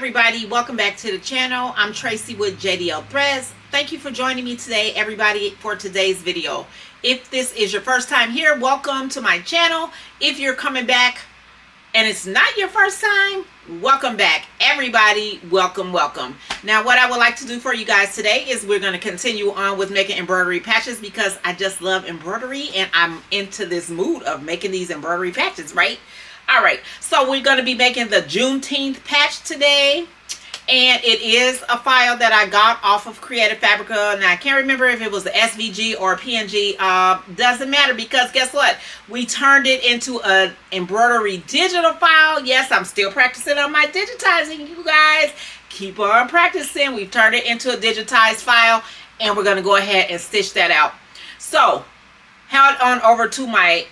everybody, welcome back to the channel. I'm Tracy with JDL Threads. Thank you for joining me today, everybody, for today's video. If this is your first time here, welcome to my channel. If you're coming back and it's not your first time, welcome back. Everybody, welcome. Now, what I would like to do for you guys today is we're going to continue on with making embroidery patches because I just love embroidery and I'm into this mood of making these embroidery patches, right? All right, so we're going to be making the Juneteenth patch today, and it is a file that I got off of Creative Fabrica. Now I can't remember if it was the SVG or PNG. Doesn't matter, because guess what? We turned it into an embroidery digital file. Yes, I'm still practicing on my digitizing, you guys. Keep on practicing. We've turned it into a digitized file, and we're going to go ahead and stitch that out. So head on over to my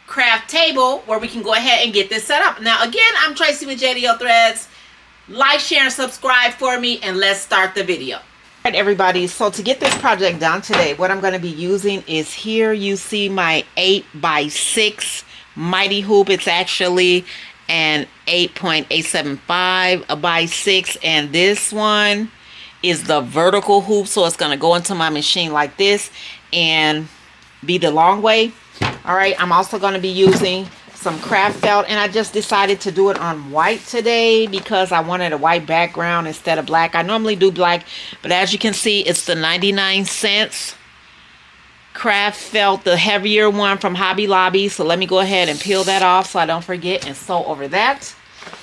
craft table where we can go ahead and get this set up. Now again, I'm Tracy with JDL Threads. Like, share, and subscribe for me, and let's start the video. All right, everybody, so to get this project done today, what I'm going to be using is, here you see my 8x6 mighty hoop. It's actually an 8.875 by 6, and this one is the vertical hoop, so it's going to go into my machine like this and be the long way. All right, I'm also going to be using some craft felt, and I just decided to do it on white today because I wanted a white background instead of black. I normally do black, but as you can see, it's the 99-cent craft felt, the heavier one from Hobby Lobby. So let me go ahead and peel that off so I don't forget and sew over that.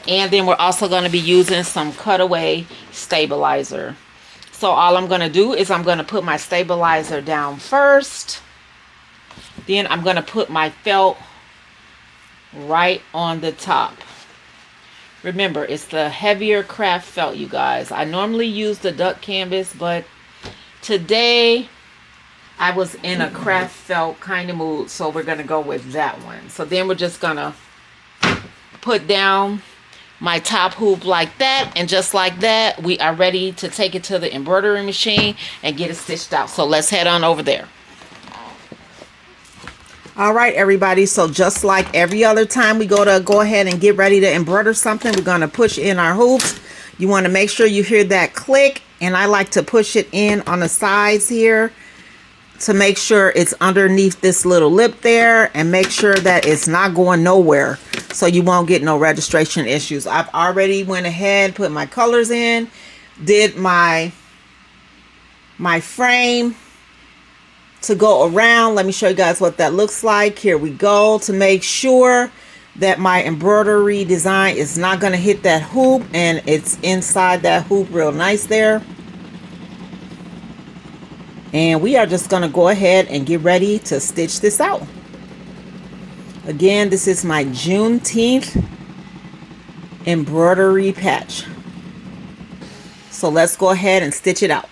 And then we're also going to be using some cutaway stabilizer. So all I'm going to do is I'm going to put my stabilizer down first. Then I'm going to put my felt right on the top. Remember, it's the heavier craft felt, you guys. I normally use the duck canvas, but today I was in a craft felt kind of mood, so we're going to go with that one. So then we're just going to put down my top hoop like that, and just like that, we are ready to take it to the embroidery machine and get it stitched out. So let's head on over there. All right, everybody, so just like every other time we go ahead and get ready to embroider something, we're going to push in our hoops. You want to make sure you hear that click, and I like to push it in on the sides here to make sure it's underneath this little lip there, and make sure that it's not going nowhere so you won't get no registration issues. I've already went ahead, put my colors in, did my frame to go around. Let me show you guys what that looks like. Here we go, to make sure that my embroidery design is not going to hit that hoop, and it's inside that hoop real nice there. And we are just going to go ahead and get ready to stitch this out. Again, this is my Juneteenth embroidery patch. So let's go ahead and stitch it out.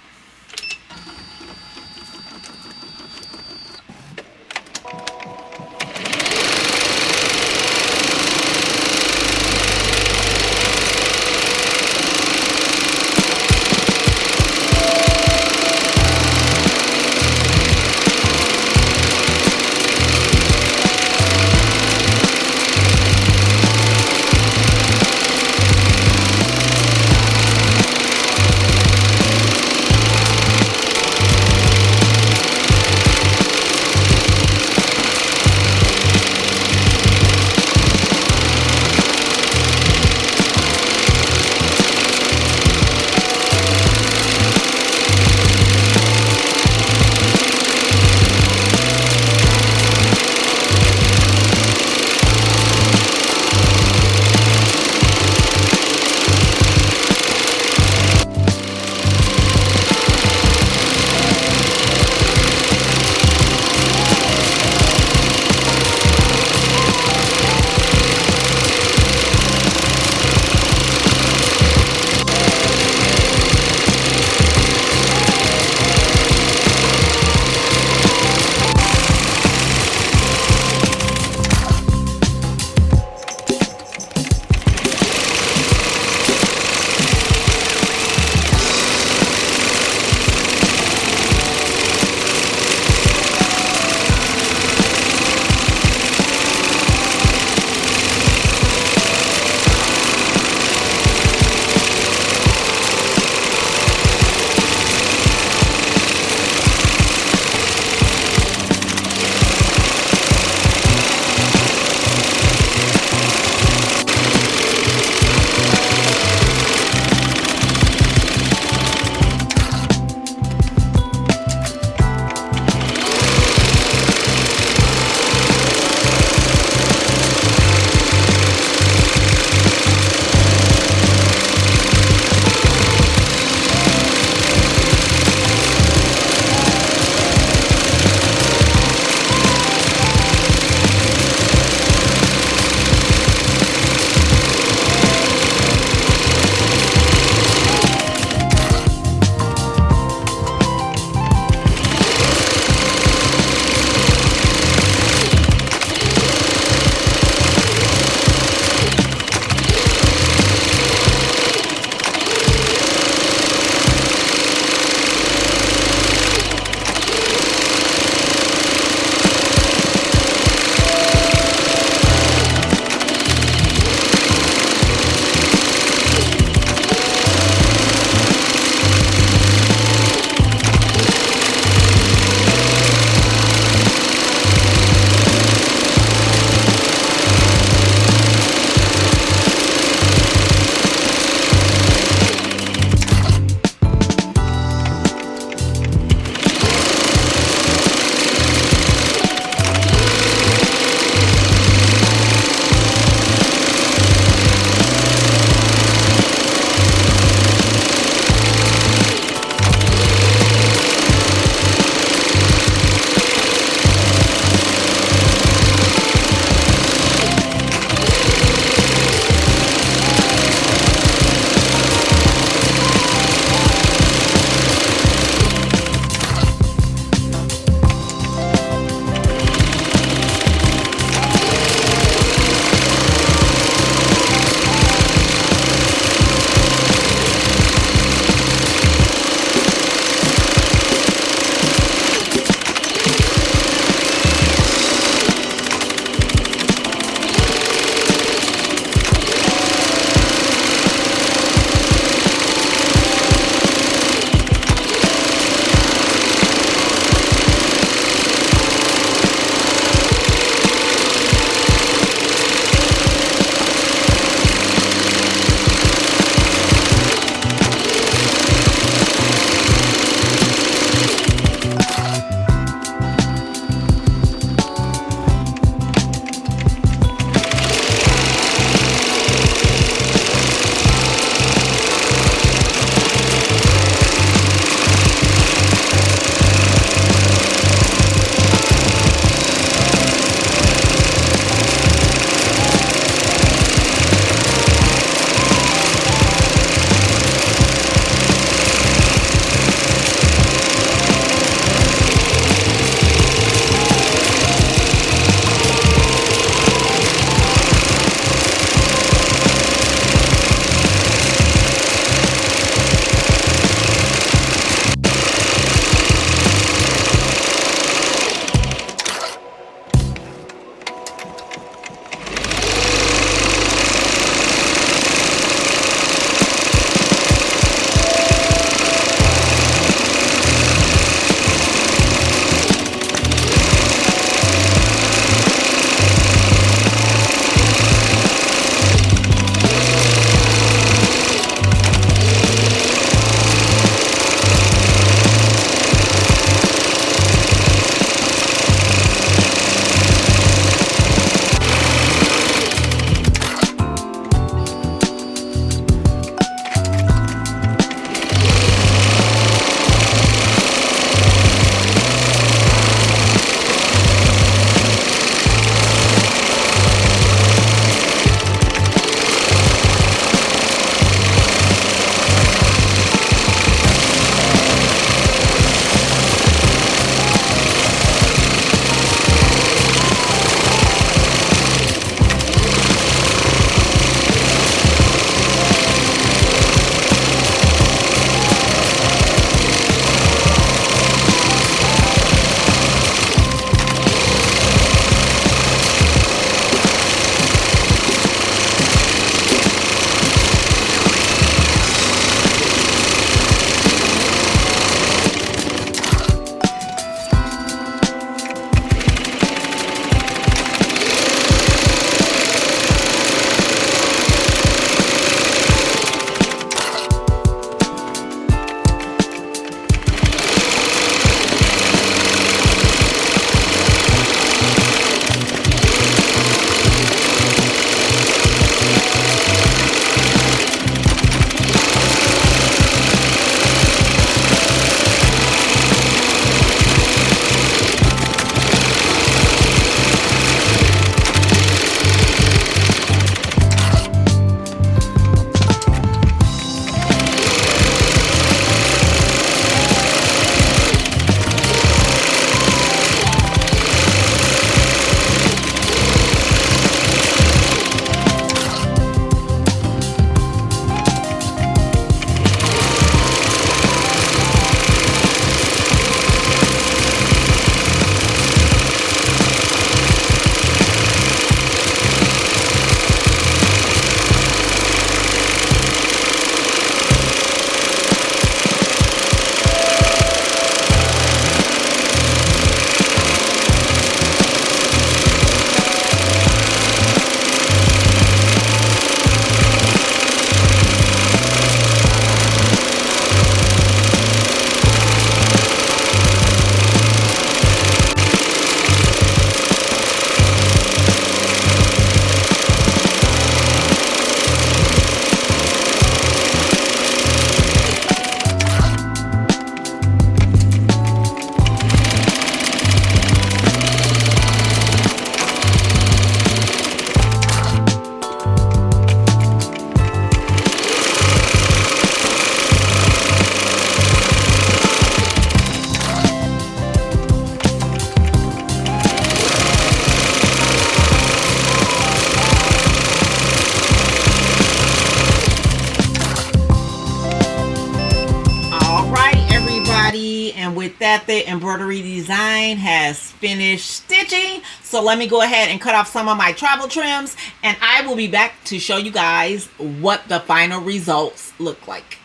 And with that, the embroidery design has finished stitching. So let me go ahead and cut off some of my travel trims, and I will be back to show you guys what the final results look like.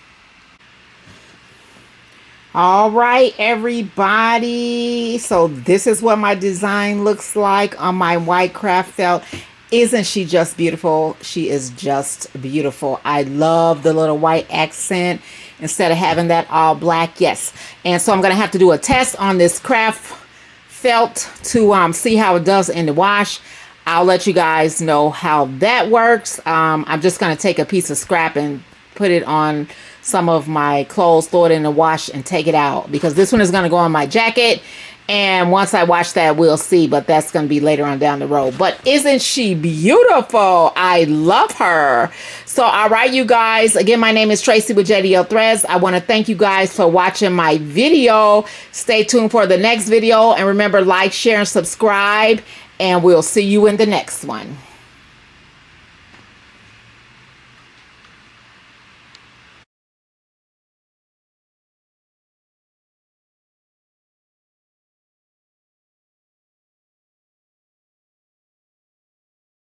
All right, everybody. So this is what my design looks like on my white craft felt. Isn't she just beautiful? She is just beautiful. I love the little white accent instead of having that all black. Yes. And so I'm going to have to do a test on this craft felt to see how it does in the wash. I'll let you guys know how that works. I'm just going to take a piece of scrap and put it on some of my clothes, throw it in the wash and take it out, because this one is going to go on my jacket. And once I wash that, we'll see, but that's going to be later on down the road. But isn't she beautiful? I love her. So, all right, you guys, again, my name is Tracy with JDL Threads. I want to thank you guys for watching my video. Stay tuned for the next video. And remember, like, share, and subscribe. And we'll see you in the next one.